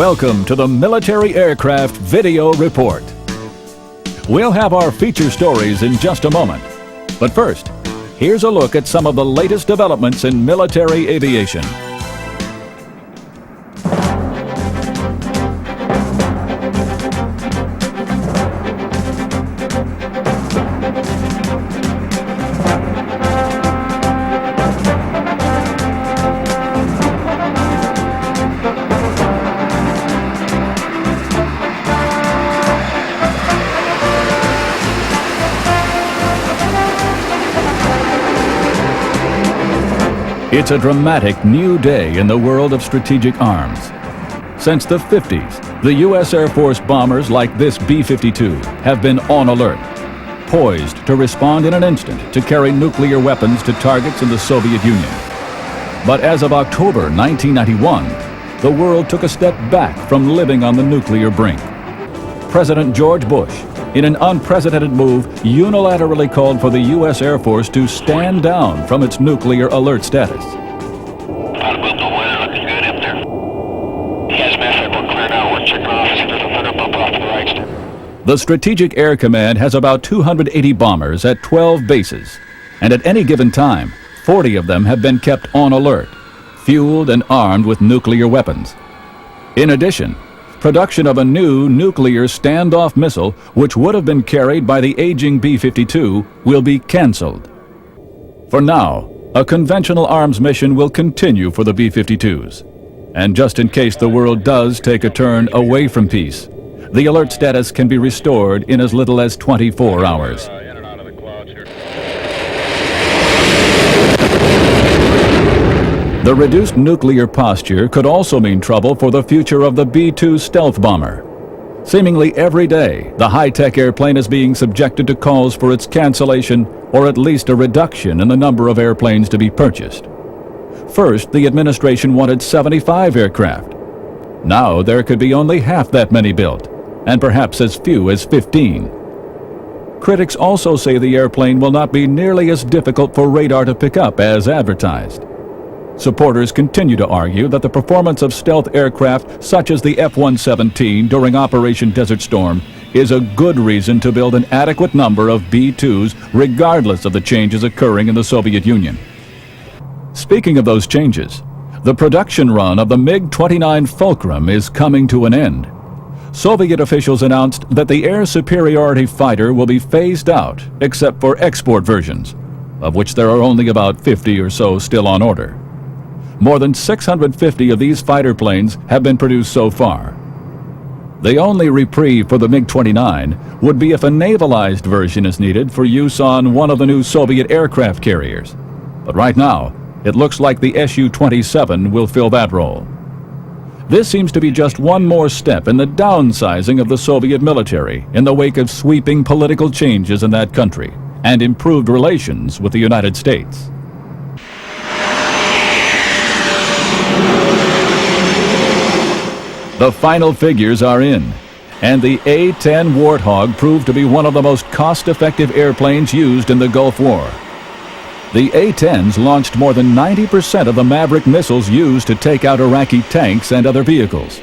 Welcome to the Military Aircraft Video Report. We'll have our feature stories in just a moment. But first, here's a look at some of the latest developments in military aviation. It's a dramatic new day in the world of strategic arms. Since the 50s, the U.S. Air Force bombers like this B-52 have been on alert, poised to respond in an instant to carry nuclear weapons to targets in the Soviet Union. But as of October 1991, the world took a step back from living on the nuclear brink. President George Bush, in an unprecedented move, unilaterally called for the U.S. Air Force to stand down from its nuclear alert status. The Strategic Air Command has about 280 bombers at 12 bases, and at any given time, 40 of them have been kept on alert, fueled and armed with nuclear weapons. In addition, production of a new nuclear standoff missile, which would have been carried by the aging B-52, will be canceled. For now, a conventional arms mission will continue for the B-52s. And just in case the world does take a turn away from peace, the alert status can be restored in as little as 24 hours. The reduced nuclear posture could also mean trouble for the future of the B-2 stealth bomber. Seemingly every day, the high-tech airplane is being subjected to calls for its cancellation or at least a reduction in the number of airplanes to be purchased. First, the administration wanted 75 aircraft. Now there could be only half that many built, and perhaps as few as 15. Critics also say the airplane will not be nearly as difficult for radar to pick up as advertised. Supporters continue to argue that the performance of stealth aircraft such as the F-117 during Operation Desert Storm is a good reason to build an adequate number of B-2s regardless of the changes occurring in the Soviet Union. Speaking of those changes, the production run of the MiG-29 Fulcrum is coming to an end. Soviet officials announced that the air superiority fighter will be phased out except for export versions, of which there are only about 50 or so still on order. More than 650 of these fighter planes have been produced so far. The only reprieve for the MiG-29 would be if a navalized version is needed for use on one of the new Soviet aircraft carriers. But right now, it looks like the Su-27 will fill that role. This seems to be just one more step in the downsizing of the Soviet military in the wake of sweeping political changes in that country and improved relations with the United States. The final figures are in, and the A-10 Warthog proved to be one of the most cost-effective airplanes used in the Gulf War. The A-10s launched more than 90% of the Maverick missiles used to take out Iraqi tanks and other vehicles.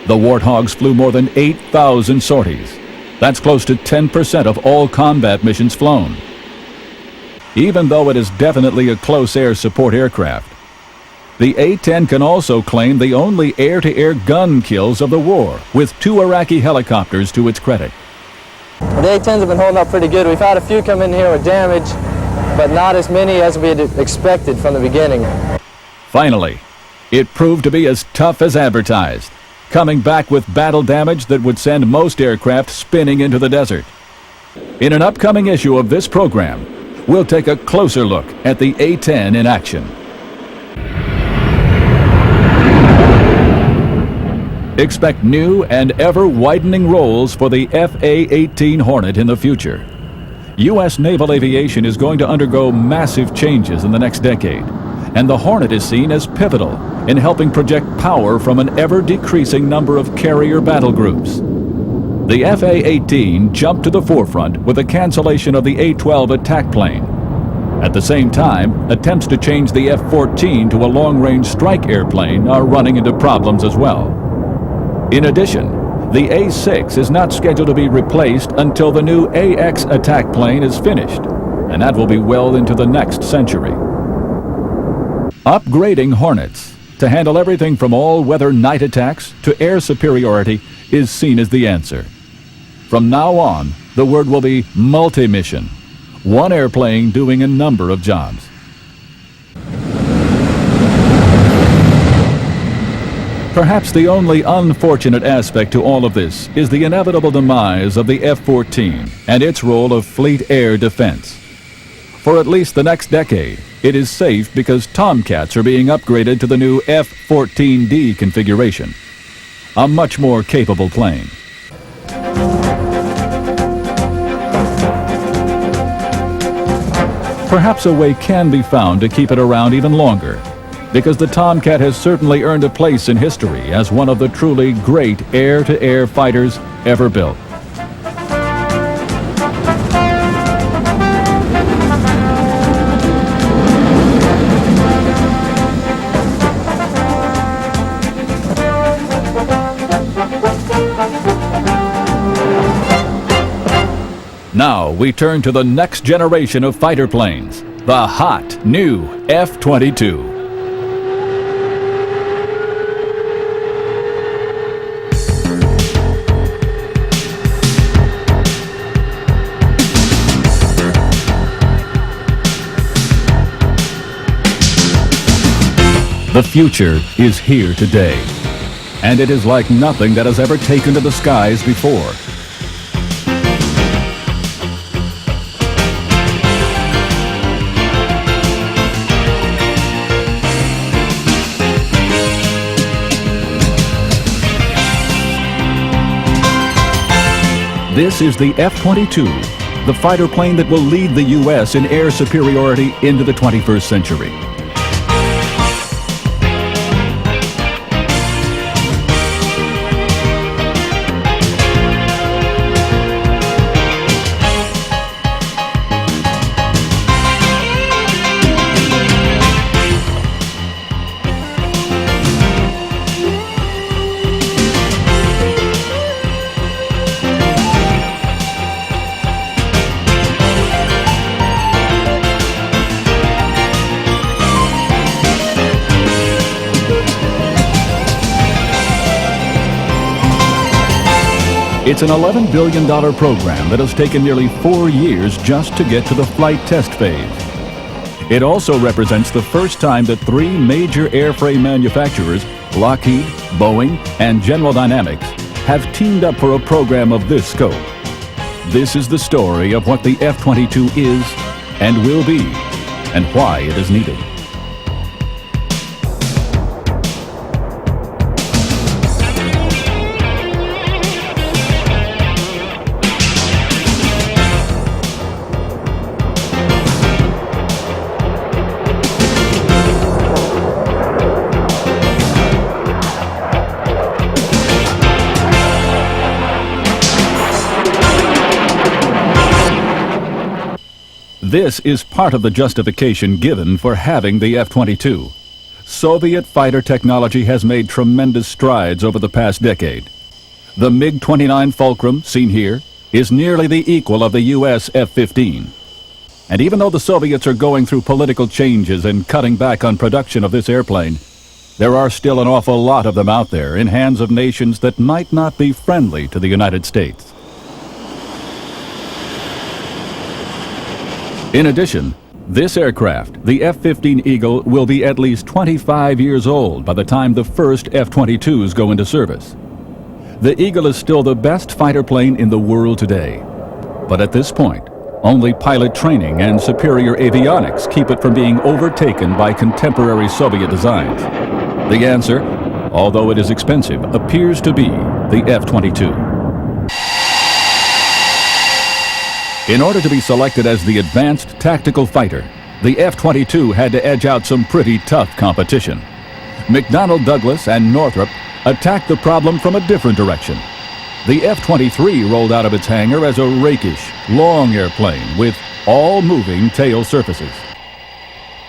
The Warthogs flew more than 8,000 sorties. That's close to 10% of all combat missions flown. Even though it is definitely a close air support aircraft, the A-10 can also claim the only air-to-air gun kills of the war, with 2 Iraqi helicopters to its credit. The A-10s have been holding up pretty good. We've had a few come in here with damage, but not as many as we had expected from the beginning. Finally, it proved to be as tough as advertised, coming back with battle damage that would send most aircraft spinning into the desert. In an upcoming issue of this program, we'll take a closer look at the A-10 in action. Expect new and ever-widening roles for the FA-18 Hornet in the future. U.S. naval aviation is going to undergo massive changes in the next decade, and the Hornet is seen as pivotal in helping project power from an ever-decreasing number of carrier battle groups. The FA-18 jumped to the forefront with the cancellation of the A-12 attack plane. At the same time, attempts to change the F-14 to a long-range strike airplane are running into problems as well. In addition, the A-6 is not scheduled to be replaced until the new AX attack plane is finished, and that will be well into the next century. Upgrading Hornets to handle everything from all-weather night attacks to air superiority is seen as the answer. From now on, the word will be multi-mission, one airplane doing a number of jobs. Perhaps the only unfortunate aspect to all of this is the inevitable demise of the F-14 and its role of fleet air defense. For at least the next decade, it is safe because Tomcats are being upgraded to the new F-14D configuration, a much more capable plane. Perhaps a way can be found to keep it around even longer, because the Tomcat has certainly earned a place in history as one of the truly great air-to-air fighters ever built. Now we turn to the next generation of fighter planes, the hot new F-22. The future is here today, and it is like nothing that has ever taken to the skies before. This is the F-22, the fighter plane that will lead the U.S. in air superiority into the 21st century. It's an $11 billion program that has taken nearly 4 years just to get to the flight test phase. It also represents the first time that 3 major airframe manufacturers, Lockheed, Boeing, and General Dynamics, have teamed up for a program of this scope. This is the story of what the F-22 is and will be, and why it is needed. This is part of the justification given for having the F-22. Soviet fighter technology has made tremendous strides over the past decade. The MiG-29 Fulcrum, seen here, is nearly the equal of the U.S. F-15. And even though the Soviets are going through political changes and cutting back on production of this airplane, there are still an awful lot of them out there in hands of nations that might not be friendly to the United States. In addition, this aircraft, the F-15 Eagle, will be at least 25 years old by the time the first F-22s go into service. The Eagle is still the best fighter plane in the world today. But at this point, only pilot training and superior avionics keep it from being overtaken by contemporary Soviet designs. The answer, although it is expensive, appears to be the F-22. In order to be selected as the advanced tactical fighter, the F-22 had to edge out some pretty tough competition. McDonnell Douglas and Northrop attacked the problem from a different direction. The F-23 rolled out of its hangar as a rakish, long airplane with all-moving tail surfaces.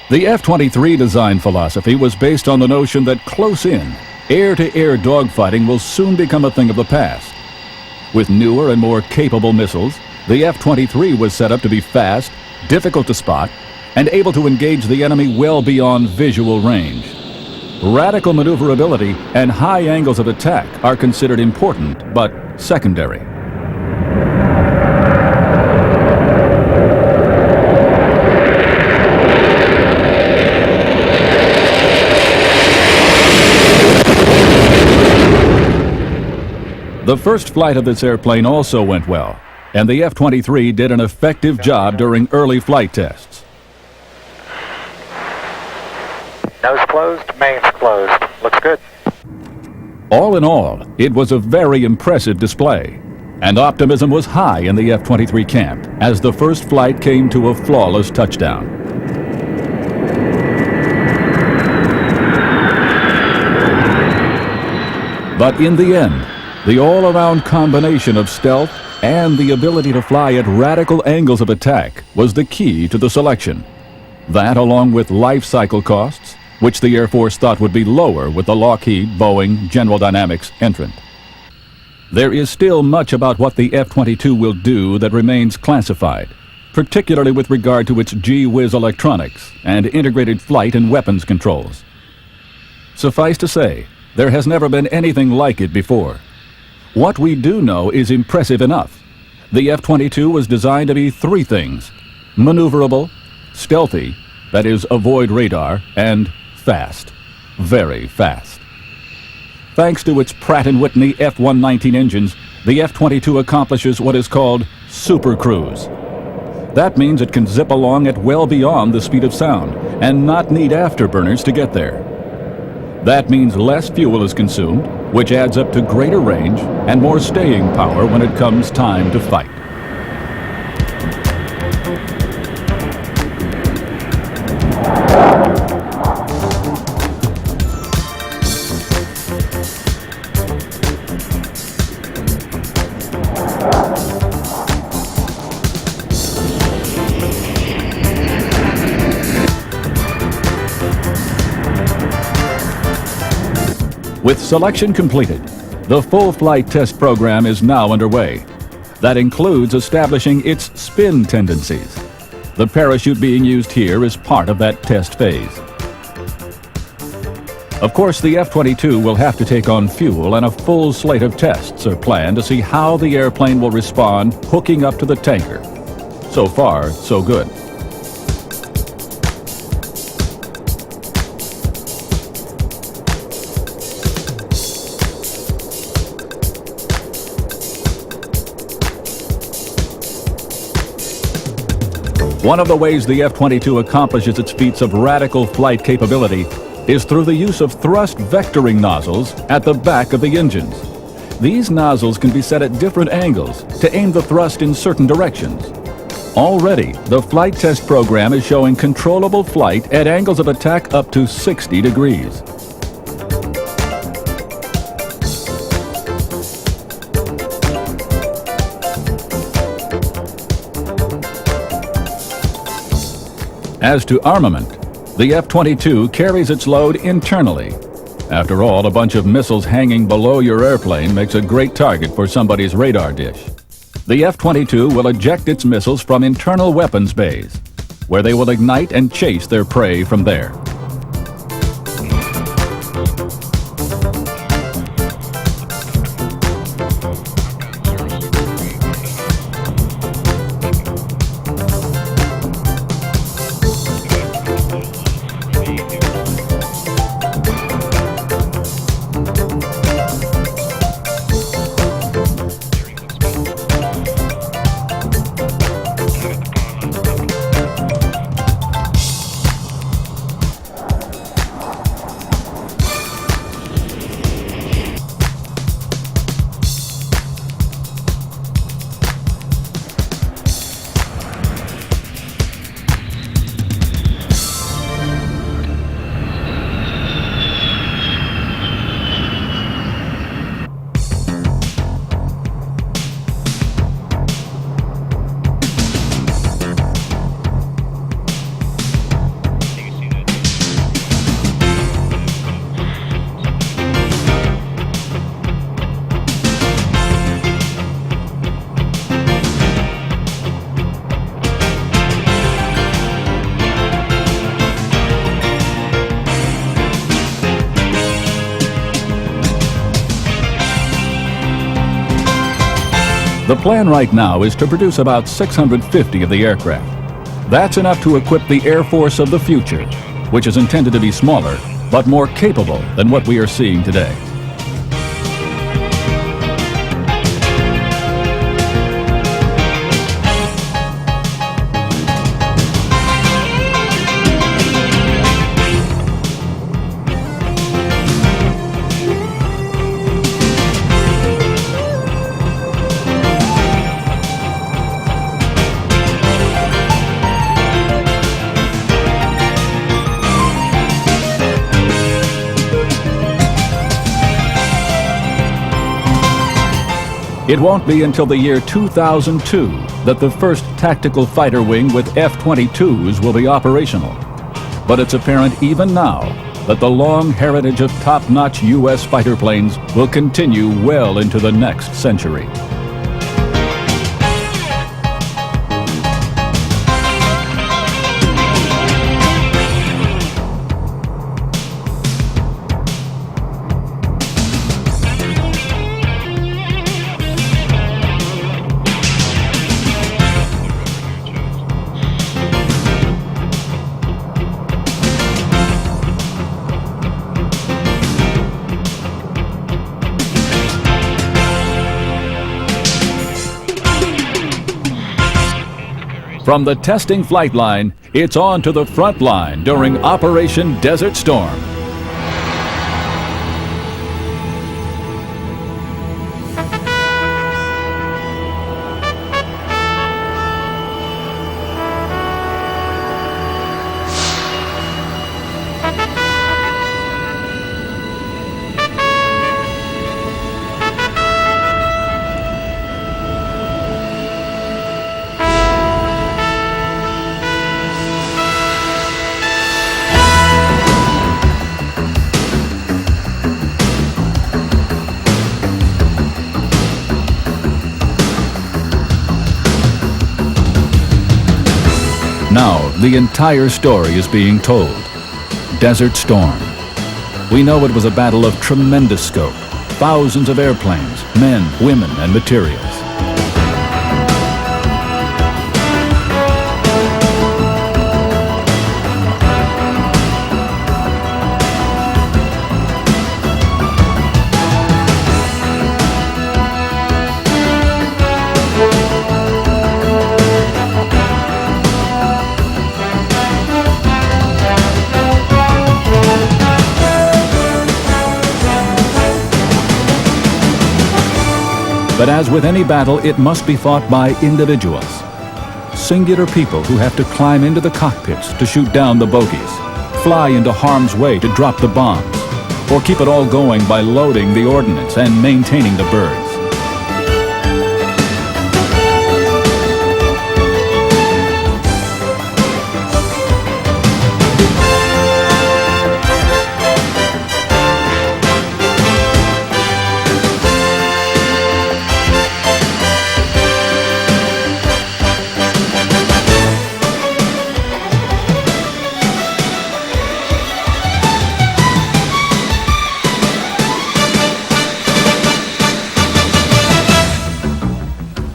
The F-23 design philosophy was based on the notion that close in, Air-to-air dogfighting will soon become a thing of the past. With newer and more capable missiles, the F-23 was set up to be fast, difficult to spot, and able to engage the enemy well beyond visual range. Radical maneuverability and high angles of attack are considered important, but secondary. The first flight of this airplane also went well, and the F-23 did an effective job during early flight tests. Nose closed, mains closed. Looks good. All in all, it was a very impressive display, and optimism was high in the F-23 camp as the first flight came to a flawless touchdown. But in the end, the all-around combination of stealth and the ability to fly at radical angles of attack was the key to the selection. That, along with life cycle costs, which the Air Force thought would be lower with the Lockheed, Boeing, General Dynamics entrant. There is still much about what the F-22 will do that remains classified, particularly with regard to its gee-whiz electronics and integrated flight and weapons controls. Suffice to say, there has never been anything like it before. What we do know is impressive enough. The F-22 was designed to be three things: maneuverable, stealthy, that is, avoid radar, and fast. Very fast. Thanks to its Pratt & Whitney F-119 engines, the F-22 accomplishes what is called super cruise. That means it can zip along at well beyond the speed of sound and not need afterburners to get there. That means less fuel is consumed, which adds up to greater range and more staying power when it comes time to fight. With selection completed, the full flight test program is now underway. That includes establishing its spin tendencies. The parachute being used here is part of that test phase. Of course, the F-22 will have to take on fuel, and a full slate of tests are planned to see how the airplane will respond hooking up to the tanker. So far, so good. One of the ways the F-22 accomplishes its feats of radical flight capability is through the use of thrust vectoring nozzles at the back of the engines. These nozzles can be set at different angles to aim the thrust in certain directions. Already, the flight test program is showing controllable flight at angles of attack up to 60 degrees. As to armament, the F-22 carries its load internally. After all, a bunch of missiles hanging below your airplane makes a great target for somebody's radar dish. The F-22 will eject its missiles from internal weapons bays, where they will ignite and chase their prey from there. The plan right now is to produce about 650 of the aircraft. That's enough to equip the Air Force of the future, which is intended to be smaller, but more capable than what we are seeing today. It won't be until the year 2002 that the first tactical fighter wing with F-22s will be operational. But it's apparent even now that the long heritage of top-notch U.S. fighter planes will continue well into the next century. From the testing flight line, it's on to the front line during Operation Desert Storm. Now, the entire story is being told. Desert Storm. We know it was a battle of tremendous scope. Thousands of airplanes, men, women, and materials. But as with any battle, it must be fought by individuals. Singular people who have to climb into the cockpits to shoot down the bogies, fly into harm's way to drop the bombs, or keep it all going by loading the ordnance and maintaining the birds.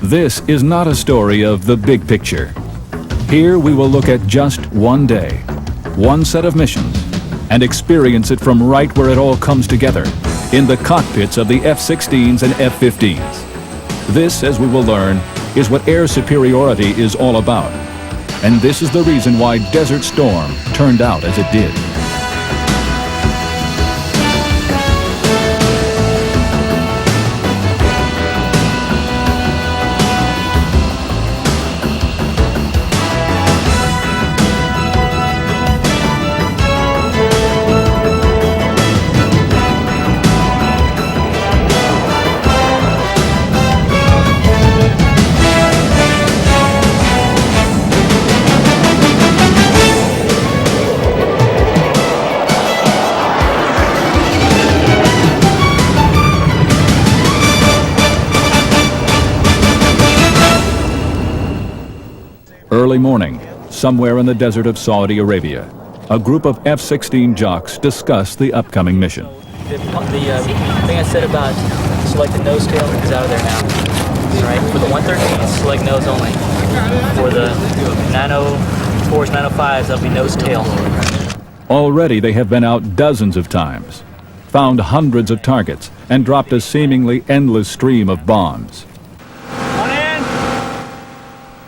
This is not a story of the big picture. Here we will look at just one day, one set of missions, and experience it from right where it all comes together, in the cockpits of the F-16s and F-15s. This, as we will learn, is what air superiority is all about. And this is the reason why Desert Storm turned out as it did. Early morning, somewhere in the desert of Saudi Arabia, a group of F-16 jocks discuss the upcoming mission. The thing I said about select the nose tail is out of there now. right? For the 113s, select nose only. For the 904s, 905s, that'll be nose tail. Already they have been out dozens of times, found hundreds of targets, and dropped a seemingly endless stream of bombs.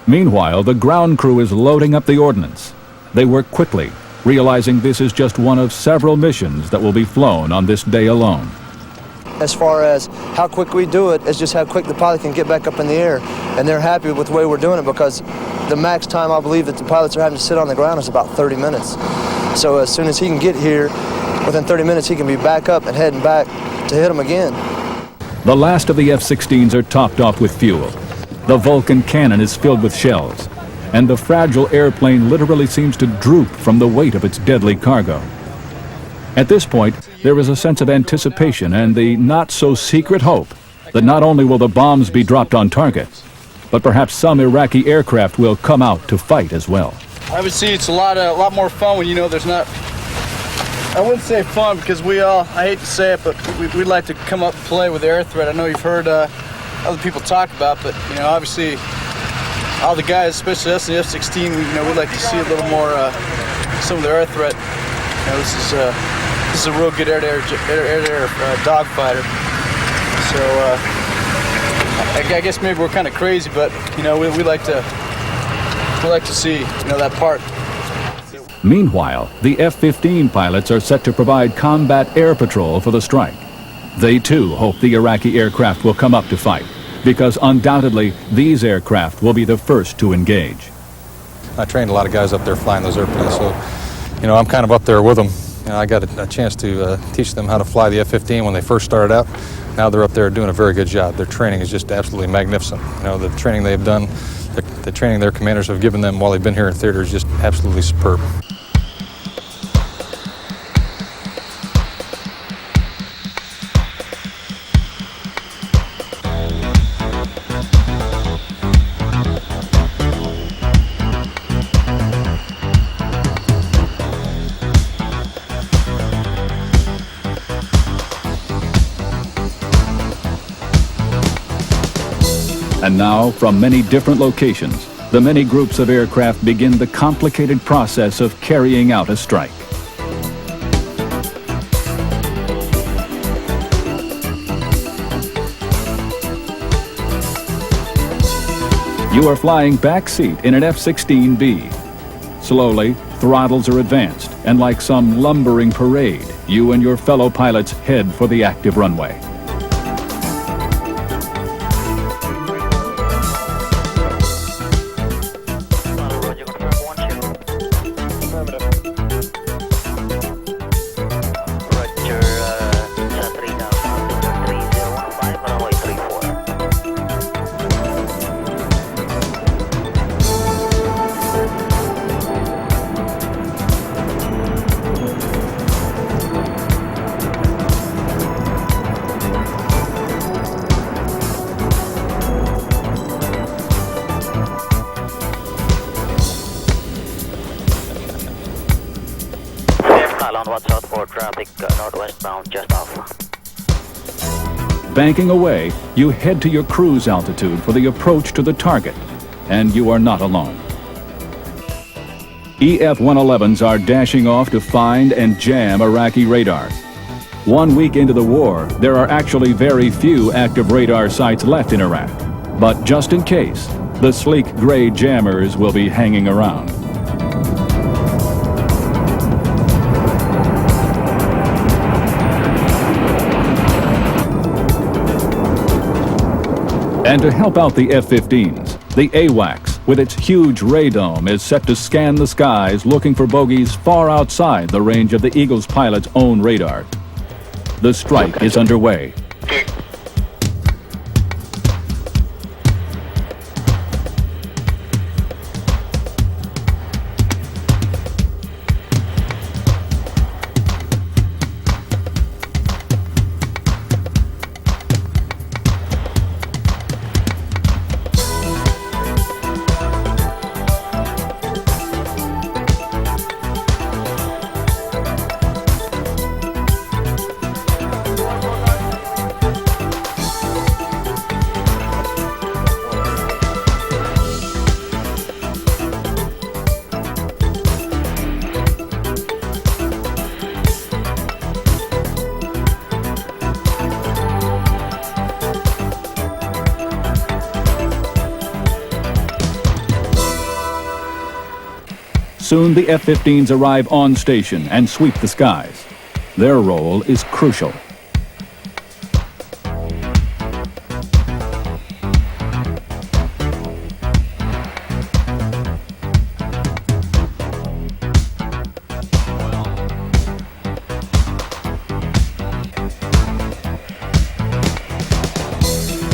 Meanwhile, the ground crew is loading up the ordnance. They work quickly, realizing this is just one of several missions that will be flown on this day alone. As far as how quick we do it, it's just how quick the pilot can get back up in the air. And they're happy with the way we're doing it because the max time I believe that the pilots are having to sit on the ground is about 30 minutes. So as soon as he can get here, within 30 minutes he can be back up and heading back to hit them again. The last of the F-16s are topped off with fuel. The Vulcan cannon is filled with shells, and the fragile airplane literally seems to droop from the weight of its deadly cargo. At this point, there is a sense of anticipation and the not-so-secret hope that not only will the bombs be dropped on target, but perhaps some Iraqi aircraft will come out to fight as well. Obviously, it's a lot more fun when you know there's not. I wouldn't say fun because I hate to say it, but we'd like to come up and play with the air threat. I know you've heard other people talk about, but obviously, all the guys, especially us in the F-16, we'd like to see a little more some of the air threat. This is a real good air-to-air dogfighter. So I guess maybe we're kind of crazy, but we like to see that part. Meanwhile, the F-15 pilots are set to provide combat air patrol for the strike. They too hope the Iraqi aircraft will come up to fight, because undoubtedly these aircraft will be the first to engage. I trained a lot of guys up there flying those airplanes, so I'm kind of up there with them. I got a chance to teach them how to fly the F-15 when they first started out. Now they're up there doing a very good job. Their training is just absolutely magnificent. The training they've done, the training their commanders have given them while they've been here in theater is just absolutely superb. And now, from many different locations, the many groups of aircraft begin the complicated process of carrying out a strike. You are flying backseat in an F-16B. Slowly, throttles are advanced, and like some lumbering parade, you and your fellow pilots head for the active runway. Northwestbound, just off. Banking away, you head to your cruise altitude for the approach to the target, and you are not alone. EF-111s are dashing off to find and jam Iraqi radar. 1 week into the war, there are actually very few active radar sites left in Iraq. But just in case, the sleek gray jammers will be hanging around. And to help out the F-15s, the AWACS, with its huge radome, is set to scan the skies looking for bogies far outside the range of the Eagle's pilot's own radar. The strike is underway. Soon the F-15s arrive on station and sweep the skies. Their role is crucial.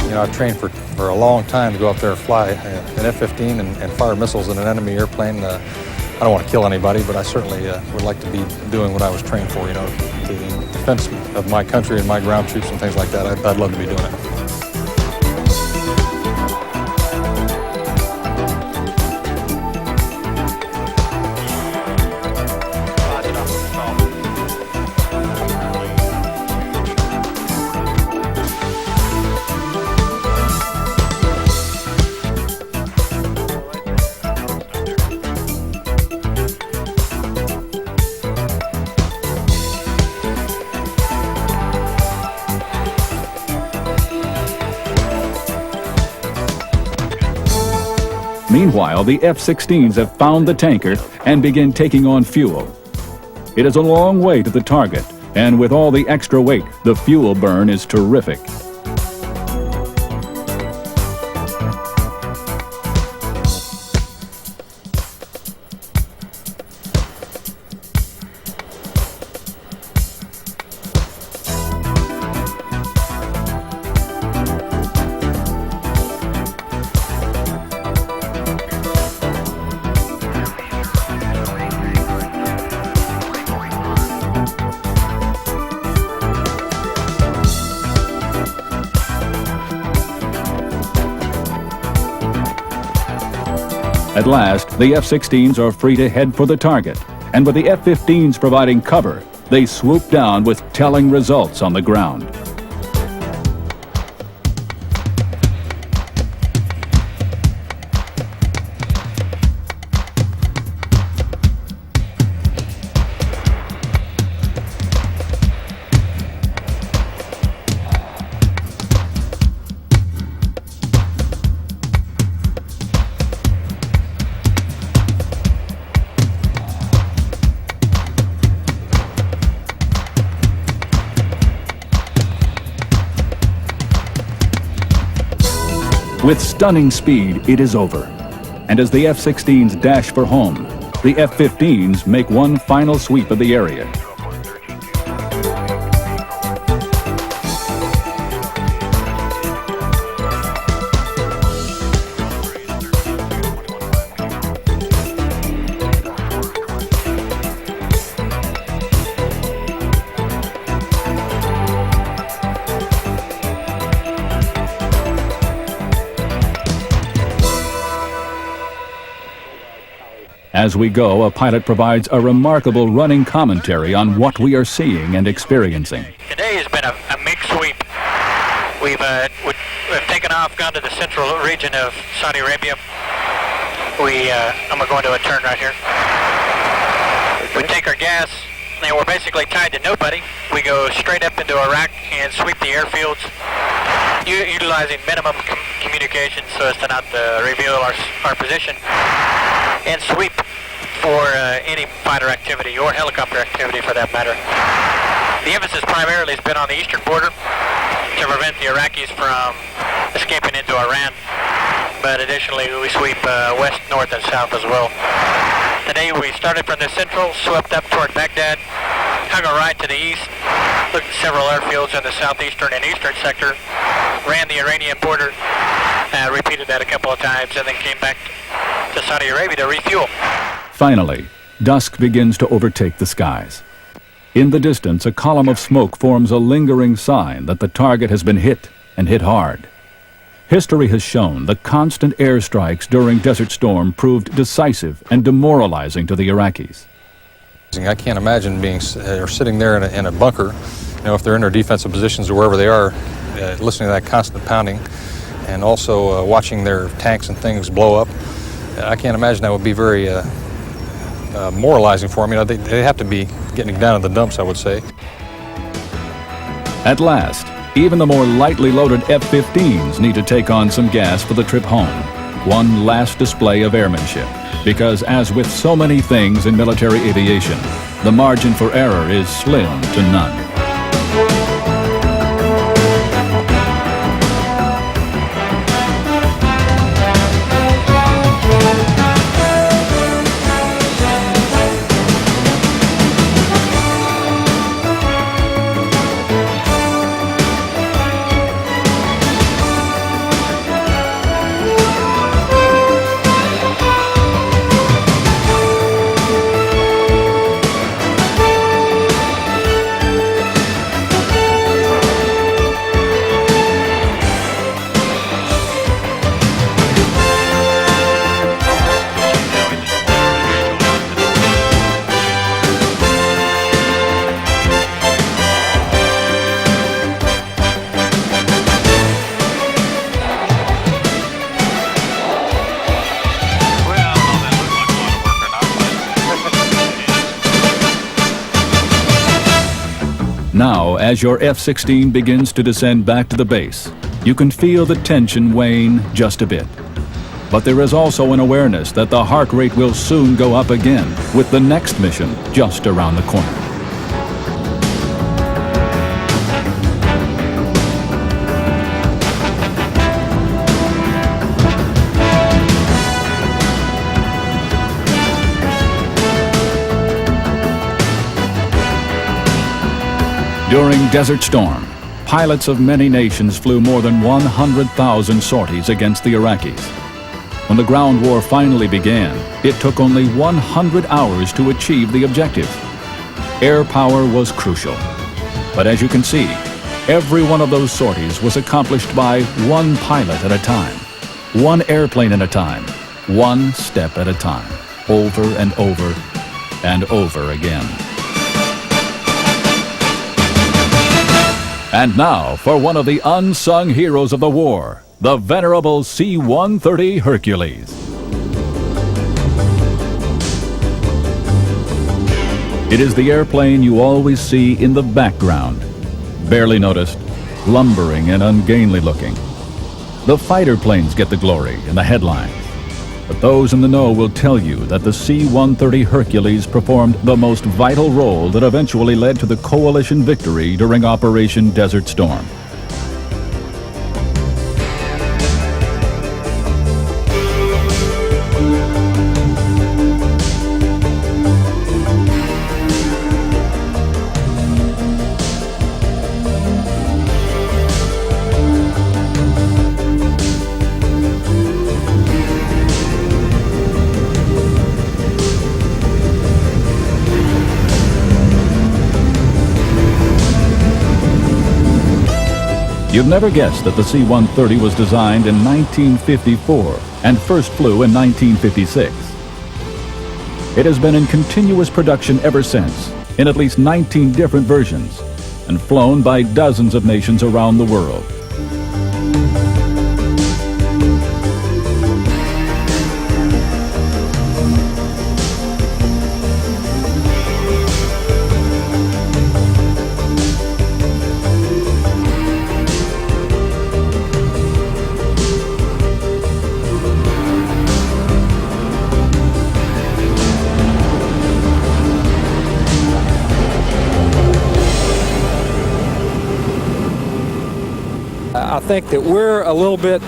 You know, I've trained for a long time to go up there and fly an F-15 and fire missiles in an enemy airplane. I don't want to kill anybody, but I certainly would like to be doing what I was trained for, you know, the defense of my country and my ground troops and things like that. I'd love to be doing it. Meanwhile, the F-16s have found the tanker and begin taking on fuel. It is a long way to the target, and with all the extra weight, the fuel burn is terrific. At last, the F-16s are free to head for the target, and with the F-15s providing cover, they swoop down with telling results on the ground. With stunning speed, it is over. And as the F-16s dash for home, the F-15s make one final sweep of the area. As we go, a pilot provides a remarkable running commentary on what we are seeing and experiencing. Today has been a mixed sweep. We've taken off, gone to the central region of Saudi Arabia. I'm going to a turn right here. We take our gas, and we're basically tied to nobody. We go straight up into Iraq and sweep the airfields, utilizing minimum communication so as to not reveal our position, and sweep for any fighter activity or helicopter activity for that matter. The emphasis primarily has been on the eastern border to prevent the Iraqis from escaping into Iran, but additionally we sweep west, north, and south as well. Today we started from the central, swept up toward Baghdad, hung a right to the east, looked at several airfields in the southeastern and eastern sector, ran the Iranian border, repeated that a couple of times, and then came back to Saudi Arabia to refuel. Finally, dusk begins to overtake the skies. In the distance, a column of smoke forms a lingering sign that the target has been hit, and hit hard. History has shown the constant airstrikes during Desert Storm proved decisive and demoralizing to the Iraqis. I can't imagine being or sitting there in a bunker, you know, if they're in their defensive positions or wherever they are, listening to that constant pounding, and also watching their tanks and things blow up. I can't imagine that would be very moralizing for them. You know, they have to be getting down in the dumps, I would say. At last, even the more lightly loaded F-15s need to take on some gas for the trip home. one last display of airmanship. Because as with so many things in military aviation, the margin for error is slim to none. Now, as your F-16 begins to descend back to the base, you can feel the tension wane just a bit. But there is also an awareness that the heart rate will soon go up again with the next mission just around the corner. During Desert Storm, pilots of many nations flew more than 100,000 sorties against the Iraqis. When the ground war finally began, it took only 100 hours to achieve the objective. Air power was crucial. But as you can see, every one of those sorties was accomplished by one pilot at a time, one airplane at a time, one step at a time, over and over and over again. And now for one of the unsung heroes of the war, the venerable C-130 Hercules. It is the airplane you always see in the background, barely noticed, lumbering and ungainly looking. The fighter planes get the glory in the headlines, but those in the know will tell you that the C-130 Hercules performed the most vital role that eventually led to the coalition victory during Operation Desert Storm. You'd never guessed that the C-130 was designed in 1954 and first flew in 1956. It has been in continuous production ever since, in at least 19 different versions, and flown by dozens of nations around the world. I think that we're a little bit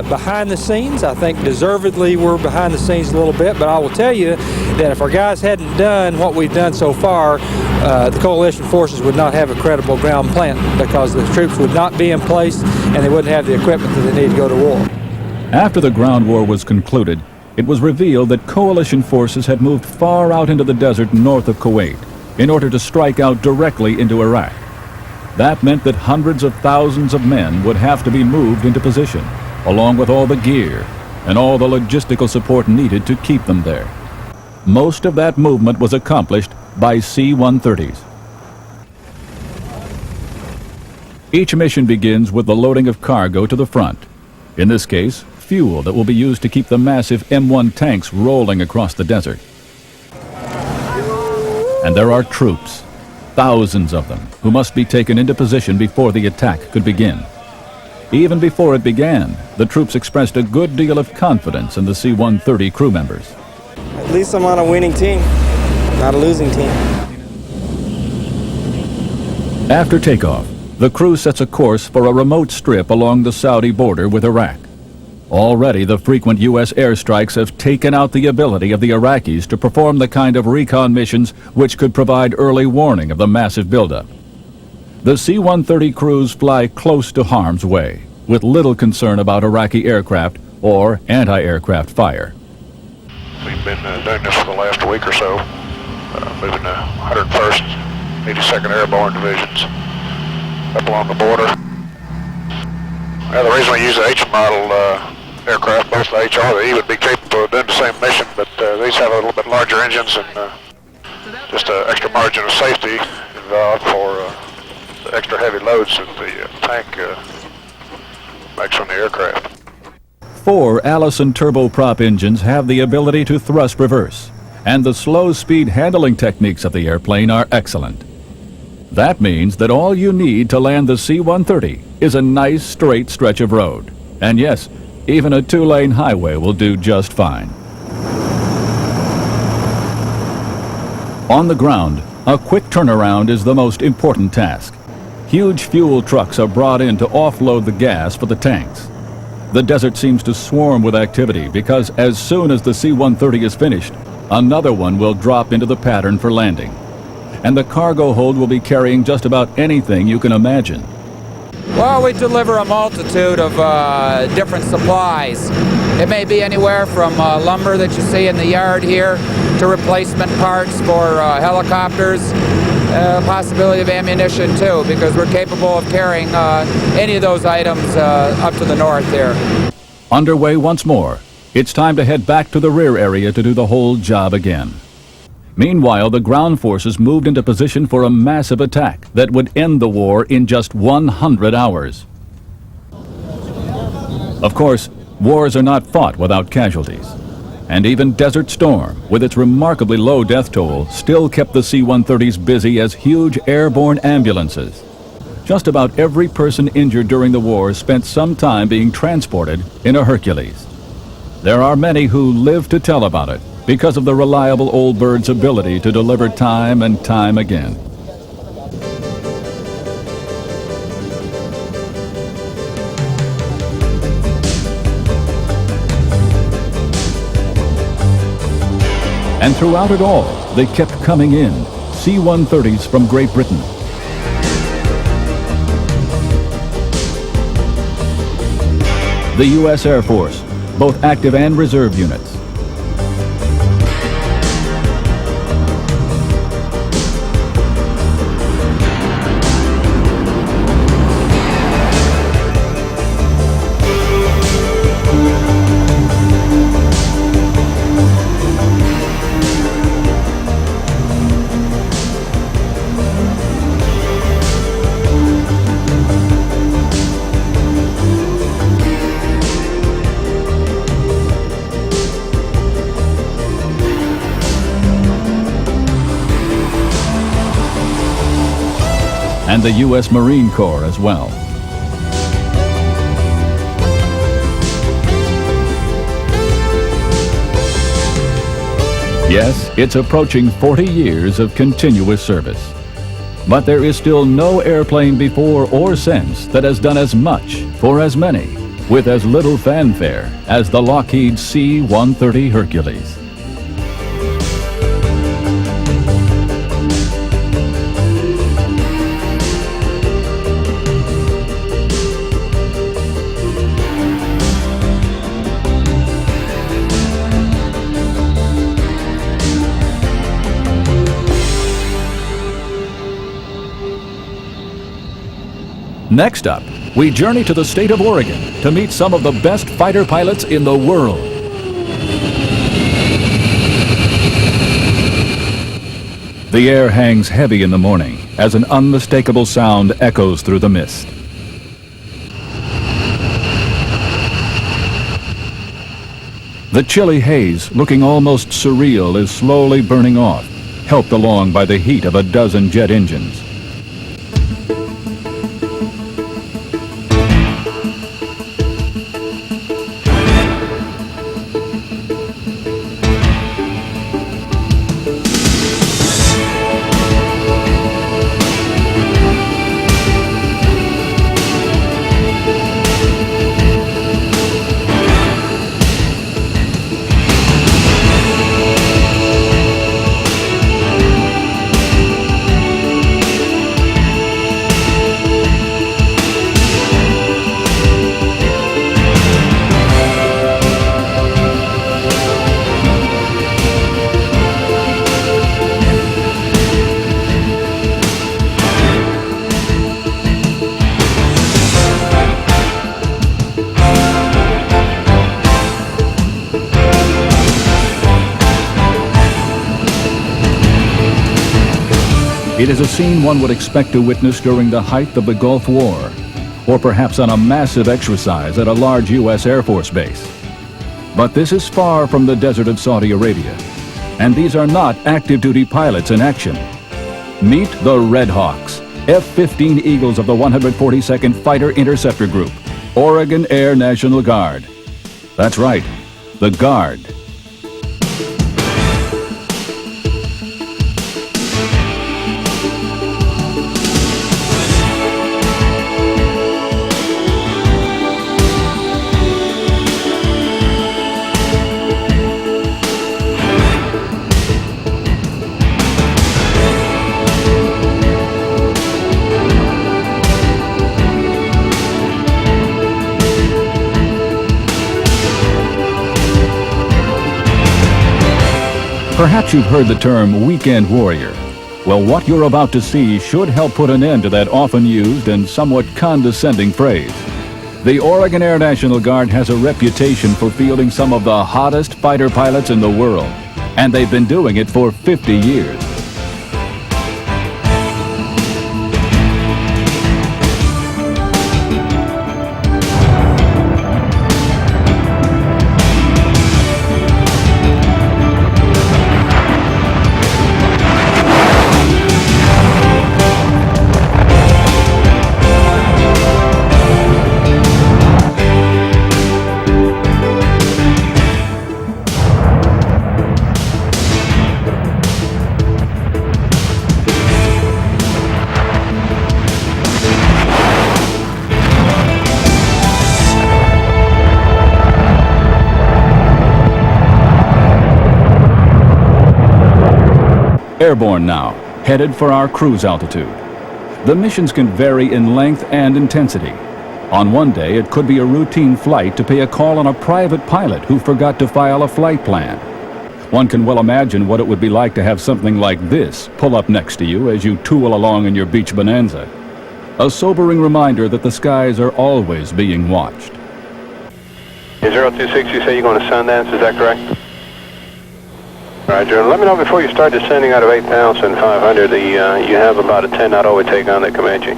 behind the scenes. I think deservedly we're behind the scenes a little bit, but I will tell you that if our guys hadn't done what we've done so far, the coalition forces would not have a credible ground plant because the troops would not be in place and they wouldn't have the equipment that they need to go to war. After the ground war was concluded, it was revealed that coalition forces had moved far out into the desert north of Kuwait in order to strike out directly into Iraq. That meant that hundreds of thousands of men would have to be moved into position, along with all the gear and all the logistical support needed to keep them there. Most of that movement was accomplished by C-130s. Each mission begins with the loading of cargo to the front. In this case, fuel that will be used to keep the massive M1 tanks rolling across the desert. And there are troops, thousands of them, who must be taken into position before the attack could begin. Even before it began, the troops expressed a good deal of confidence in the C-130 crew members. At least I'm on a winning team, not a losing team. After takeoff, the crew sets a course for a remote strip along the Saudi border with Iraq. Already, the frequent U.S. airstrikes have taken out the ability of the Iraqis to perform the kind of recon missions which could provide early warning of the massive buildup. The C-130 crews fly close to harm's way, with little concern about Iraqi aircraft or anti-aircraft fire. We've been doing this for the last week or so, moving the 101st, 82nd Airborne Divisions up along the border. The reason we use the H model aircraft, both the H or the E would be capable of doing the same mission, but these have a little bit larger engines and just an extra margin of safety involved for the extra heavy loads that the tank makes on the aircraft. 4 Allison turboprop engines have the ability to thrust reverse, and the slow-speed handling techniques of the airplane are excellent. That means that all you need to land the C-130 is a nice straight stretch of road. And yes, even a 2-lane highway will do just fine. On the ground, a quick turnaround is the most important task. Huge fuel trucks are brought in to offload the gas for the tanks. The desert seems to swarm with activity because as soon as the C-130 is finished, another one will drop into the pattern for landing. And the cargo hold will be carrying just about anything you can imagine. Well, we deliver a multitude of different supplies. It may be anywhere from lumber that you see in the yard here to replacement parts for helicopters, possibility of ammunition too, because we're capable of carrying any of those items up to the north here. Underway once more. It's time to head back to the rear area to do the whole job again. Meanwhile, the ground forces moved into position for a massive attack that would end the war in just 100 hours. Of course, wars are not fought without casualties. And even Desert Storm, with its remarkably low death toll, still kept the C-130s busy as huge airborne ambulances. Just about every person injured during the war spent some time being transported in a Hercules. There are many who live to tell about it, because of the reliable old bird's ability to deliver time and time again. And throughout it all, they kept coming in, C-130s from Great Britain. The U.S. Air Force, both active and reserve units. And the U.S. Marine Corps as well. Yes, it's approaching 40 years of continuous service. But there is still no airplane before or since that has done as much for as many with as little fanfare as the Lockheed C-130 Hercules. Next up, we journey to the state of Oregon to meet some of the best fighter pilots in the world. The air hangs heavy in the morning as an unmistakable sound echoes through the mist. The chilly haze, looking almost surreal, is slowly burning off, helped along by the heat of a dozen jet engines. It is a scene one would expect to witness during the height of the Gulf War, or perhaps on a massive exercise at a large U.S. Air Force base. But this is far from the desert of Saudi Arabia, and these are not active-duty pilots in action. Meet the Red Hawks, F-15 Eagles of the 142nd Fighter Interceptor Group, Oregon Air National Guard. That's right, the Guard. Perhaps you've heard the term weekend warrior. Well, what you're about to see should help put an end to that often used and somewhat condescending phrase. The Oregon Air National Guard has a reputation for fielding some of the hottest fighter pilots in the world, and they've been doing it for 50 years. Airborne now, headed for our cruise altitude. The missions can vary in length and intensity. On one day, it could be a routine flight to pay a call on a private pilot who forgot to file a flight plan. One can well imagine what it would be like to have something like this pull up next to you as you tool along in your beach bonanza. A sobering reminder that the skies are always being watched. 026, you say you're going to Sundance, is that correct? Roger. Let me know before you start descending out of 8,500 you have about a 10 knot overtake on the Comanche.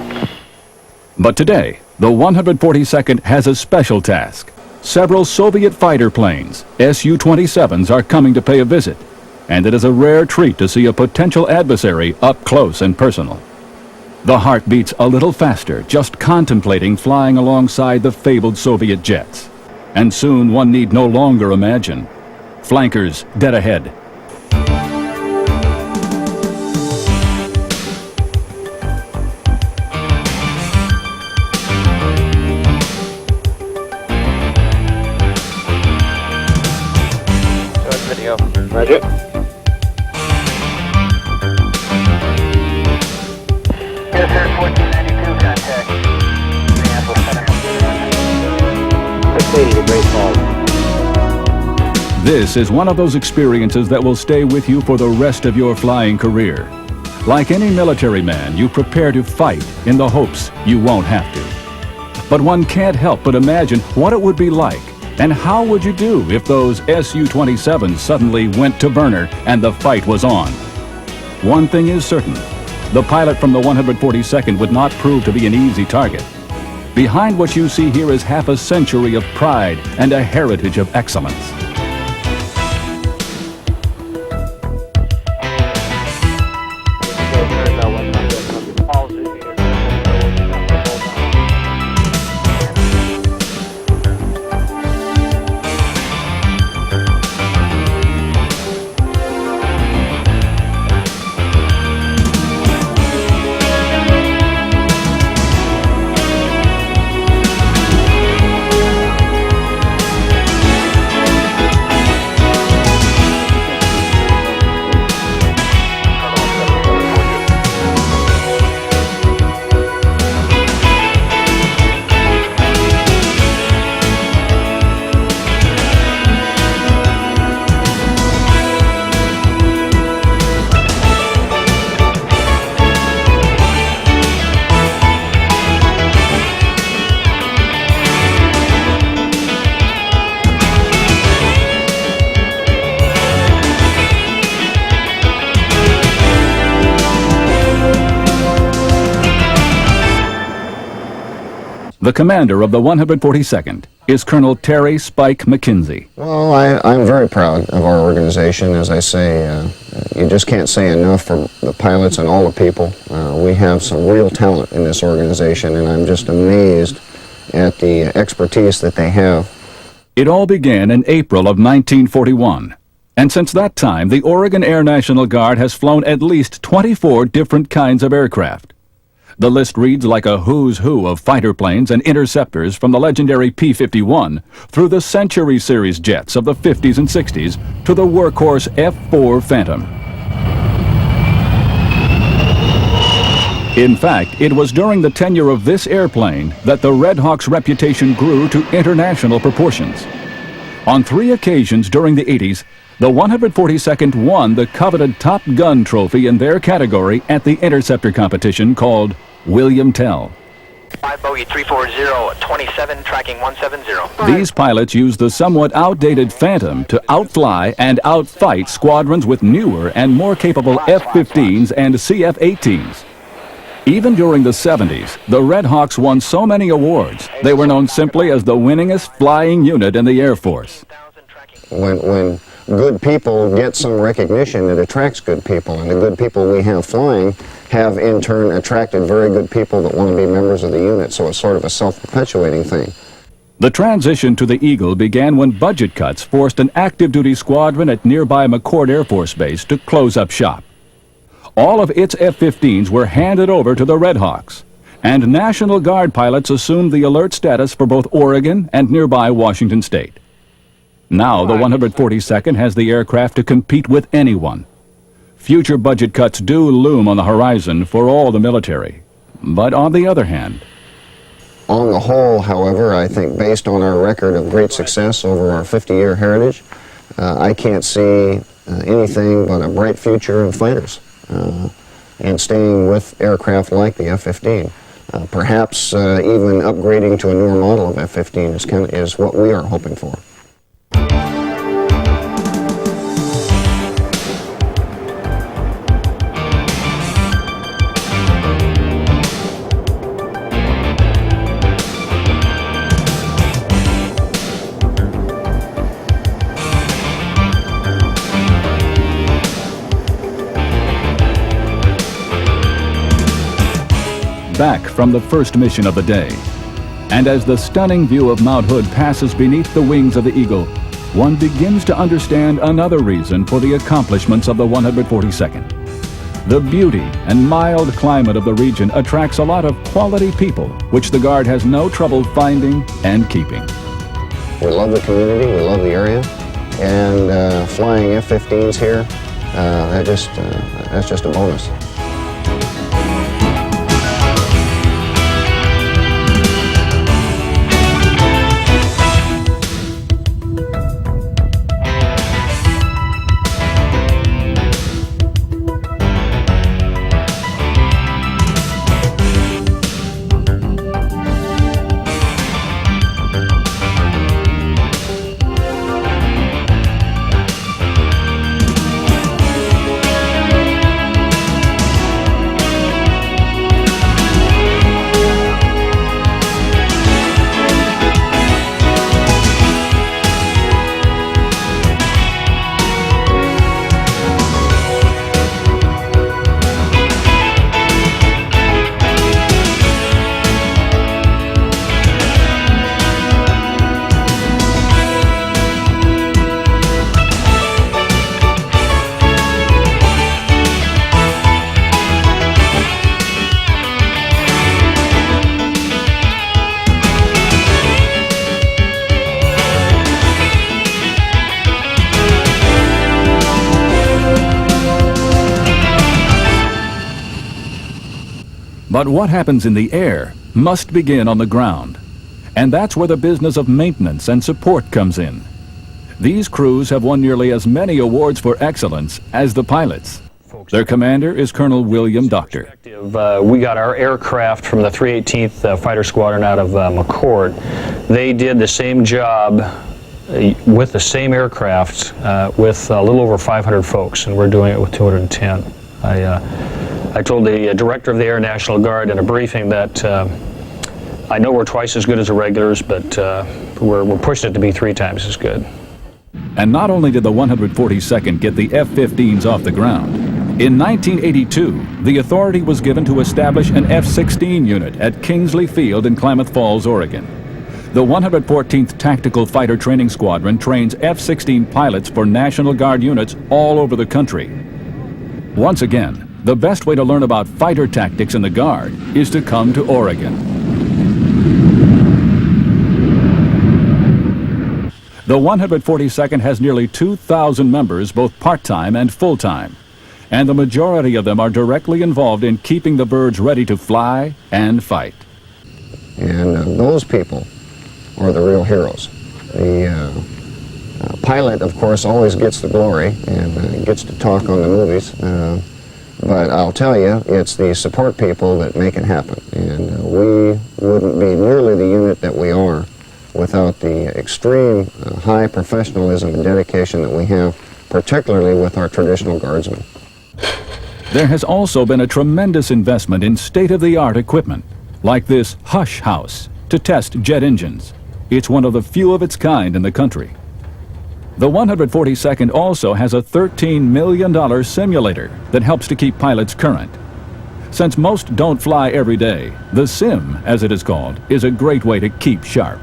But today, the 142nd has a special task. Several Soviet fighter planes, Su-27s, are coming to pay a visit, and it is a rare treat to see a potential adversary up close and personal. The heart beats a little faster just contemplating flying alongside the fabled Soviet jets. And soon one need no longer imagine. Flankers dead ahead. Roger. Yes, sir, 1492 contact. This is one of those experiences that will stay with you for the rest of your flying career. Like any military man, you prepare to fight in the hopes you won't have to. But one can't help but imagine what it would be like. And how would you do if those Su-27s suddenly went to burner and the fight was on? One thing is certain, the pilot from the 142nd would not prove to be an easy target. Behind what you see here is half a century of pride and a heritage of excellence. The commander of the 142nd is Colonel Terry Spike McKenzie. Well, I'm very proud of our organization. As I say, you just can't say enough for the pilots and all the people. We have some real talent in this organization, and I'm just amazed at the expertise that they have. It all began in April of 1941, and since that time, the Oregon Air National Guard has flown at least 24 different kinds of aircraft. The list reads like a who's who of fighter planes and interceptors from the legendary P-51 through the Century Series jets of the 50s and 60s to the workhorse F-4 Phantom. In fact, it was during the tenure of this airplane that the Red Hawk's reputation grew to international proportions. On 3 occasions during the 80s, the 142nd won the coveted Top Gun trophy in their category at the interceptor competition called William Tell. 5 Bogey 340, 27, tracking 170. These pilots used the somewhat outdated Phantom to outfly and outfight squadrons with newer and more capable F-15s and CF-18s. Even during the 70s, the Red Hawks won so many awards, they were known simply as the winningest flying unit in the Air Force. When good people get some recognition, it attracts good people, and the good people we have flying have in turn attracted very good people that want to be members of the unit, so it's sort of a self-perpetuating thing. The transition to the Eagle began when budget cuts forced an active-duty squadron at nearby McChord Air Force Base to close up shop. All of its F-15s were handed over to the Red Hawks, and National Guard pilots assumed the alert status for both Oregon and nearby Washington State. Now the 142nd has the aircraft to compete with anyone. Future budget cuts do loom on the horizon for all the military. But on the other hand, on the whole, however, I think based on our record of great success over our 50-year heritage, I can't see anything but a bright future in fighters and staying with aircraft like the F-15. Perhaps even upgrading to a newer model of F-15 is what we are hoping for. back from the first mission of the day. And as the stunning view of Mount Hood passes beneath the wings of the Eagle, one begins to understand another reason for the accomplishments of the 142nd. The beauty and mild climate of the region attracts a lot of quality people, which the Guard has no trouble finding and keeping. We love the community, we love the area, and flying F-15s here, that's just a bonus. But what happens in the air must begin on the ground. And that's where the business of maintenance and support comes in. These crews have won nearly as many awards for excellence as the pilots. Their commander is Colonel William Doctor. We got our aircraft from the 318th Fighter Squadron out of McChord. They did the same job with the same aircraft with a little over 500 folks, and we're doing it with 210. I told the director of the Air National Guard in a briefing that I know we're twice as good as the regulars, but we're pushing it to be 3 times as good. And not only did the 142nd get the F-15s off the ground, in 1982, the authority was given to establish an F-16 unit at Kingsley Field in Klamath Falls, Oregon. The 114th Tactical Fighter Training Squadron trains F-16 pilots for National Guard units all over the country. Once again, the best way to learn about fighter tactics in the Guard is to come to Oregon. The 142nd has nearly 2,000 members, both part-time and full-time, and the majority of them are directly involved in keeping the birds ready to fly and fight. And those people are the real heroes. The pilot, of course, always gets the glory and gets to talk on the movies, but I'll tell you, it's the support people that make it happen, and we wouldn't be nearly the unit that we are without the extreme high professionalism and dedication that we have, particularly with our traditional guardsmen. There has also been a tremendous investment in state-of-the-art equipment, like this Hush House, to test jet engines. It's one of the few of its kind in the country. The 142nd also has a $13 million simulator that helps to keep pilots current. Since most don't fly every day, the sim, as it is called, is a great way to keep sharp.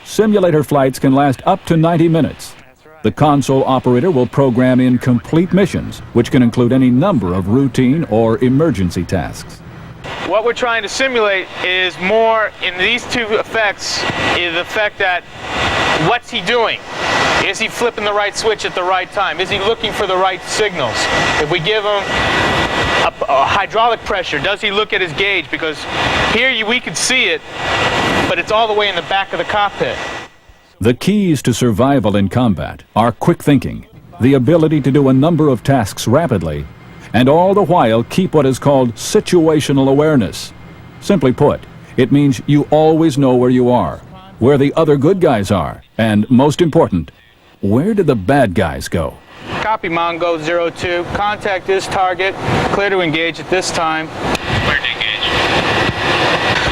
Simulator flights can last up to 90 minutes. The console operator will program in complete missions, which can include any number of routine or emergency tasks. What we're trying to simulate is more in these two effects, is the fact that what's he doing? Is he flipping the right switch at the right time? Is he looking for the right signals? If we give him a hydraulic pressure, does he look at his gauge? Because here we can see it, but it's all the way in the back of the cockpit. The keys to survival in combat are quick thinking, the ability to do a number of tasks rapidly, and all the while keep what is called situational awareness. Simply put, it means you always know where you are, where the other good guys are, and most important, where did the bad guys go? Copy, Mongo 02. Contact this target. Clear to engage at this time. Clear to engage.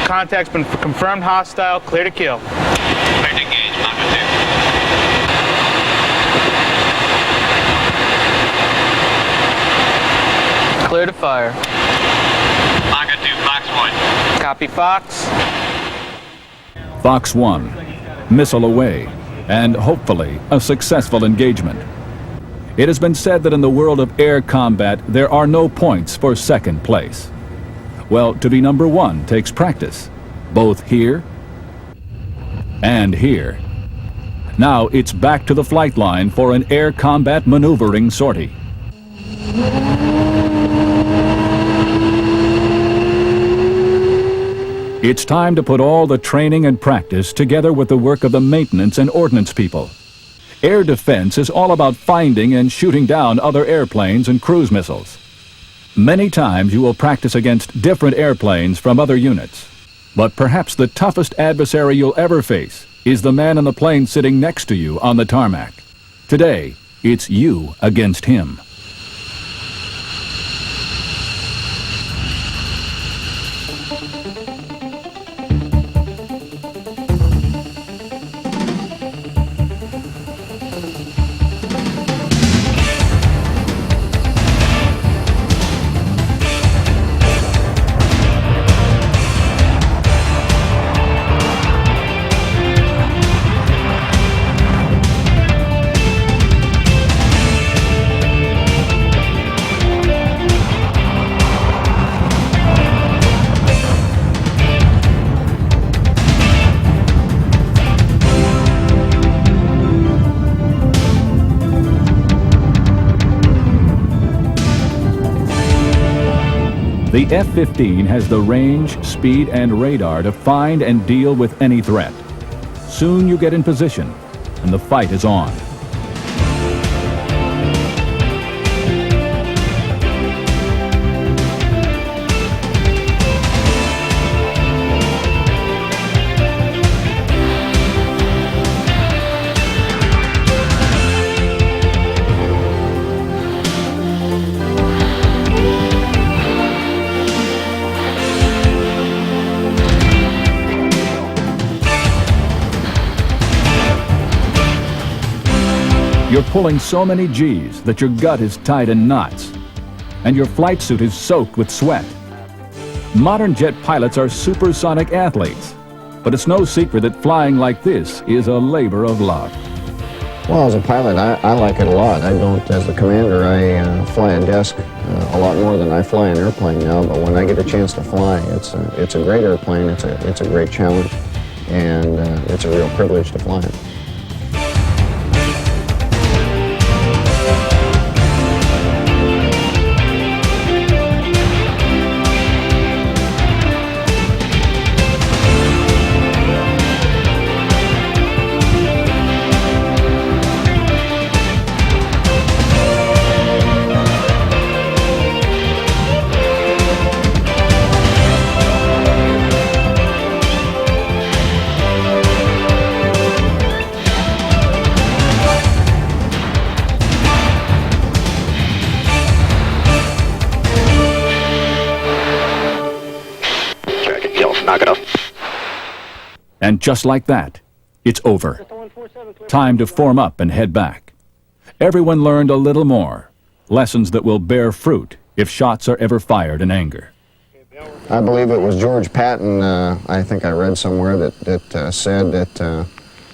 Contact's been confirmed hostile. Clear to kill. Clear to engage, Mongo 2. Clear to fire. Mongo 2, Fox 1. Copy, Fox. Fox 1, missile away, and hopefully a successful engagement. It has been said that in the world of air combat, there are no points for second place. Well, to be number 1 takes practice, both here and here. Now it's back to the flight line for an air combat maneuvering sortie. It's time to put all the training and practice together with the work of the maintenance and ordnance people. Air defense is all about finding and shooting down other airplanes and cruise missiles. Many times you will practice against different airplanes from other units. But perhaps the toughest adversary you'll ever face is the man in the plane sitting next to you on the tarmac. Today, it's you against him. The F-15 has the range, speed, and radar to find and deal with any threat. Soon you get in position, and the fight is on. You're pulling so many G's that your gut is tied in knots, and your flight suit is soaked with sweat. Modern jet pilots are supersonic athletes, but it's no secret that flying like this is a labor of love. Well, as a pilot, I like it a lot. I don't, as the commander, I fly a desk a lot more than I fly an airplane now, but when I get a chance to fly, it's a great airplane, it's a great challenge, and it's a real privilege to fly it. And just like that, it's over. Time to form up and head back. Everyone learned a little more, lessons that will bear fruit if shots are ever fired in anger. I believe it was George Patton, I think I read somewhere that said that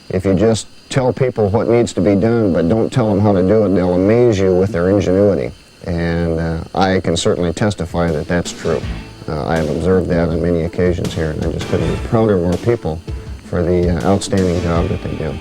if you just tell people what needs to be done but don't tell them how to do it, they'll amaze you with their ingenuity. And I can certainly testify that that's true. I have observed that on many occasions here, and I just couldn't be prouder of our people for the outstanding job that they do.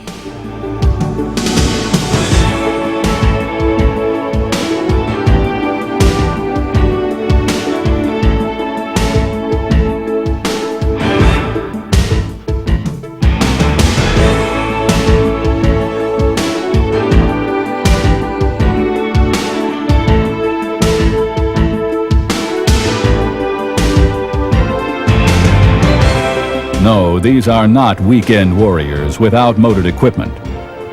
No, these are not weekend warriors with outmoded equipment.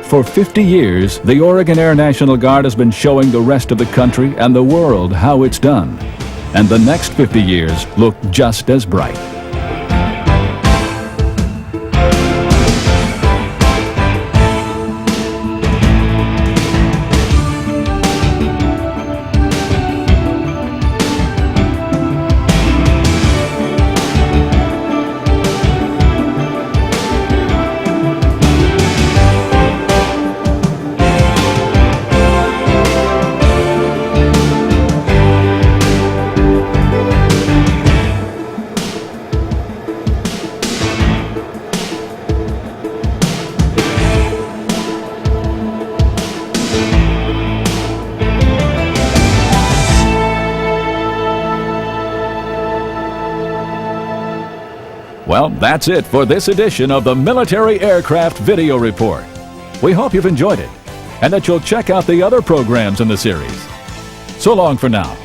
For 50 years, the Oregon Air National Guard has been showing the rest of the country and the world how it's done. And the next 50 years look just as bright. Well, that's it for this edition of the Military Aircraft Video Report. We hope you've enjoyed it and that you'll check out the other programs in the series. So long for now.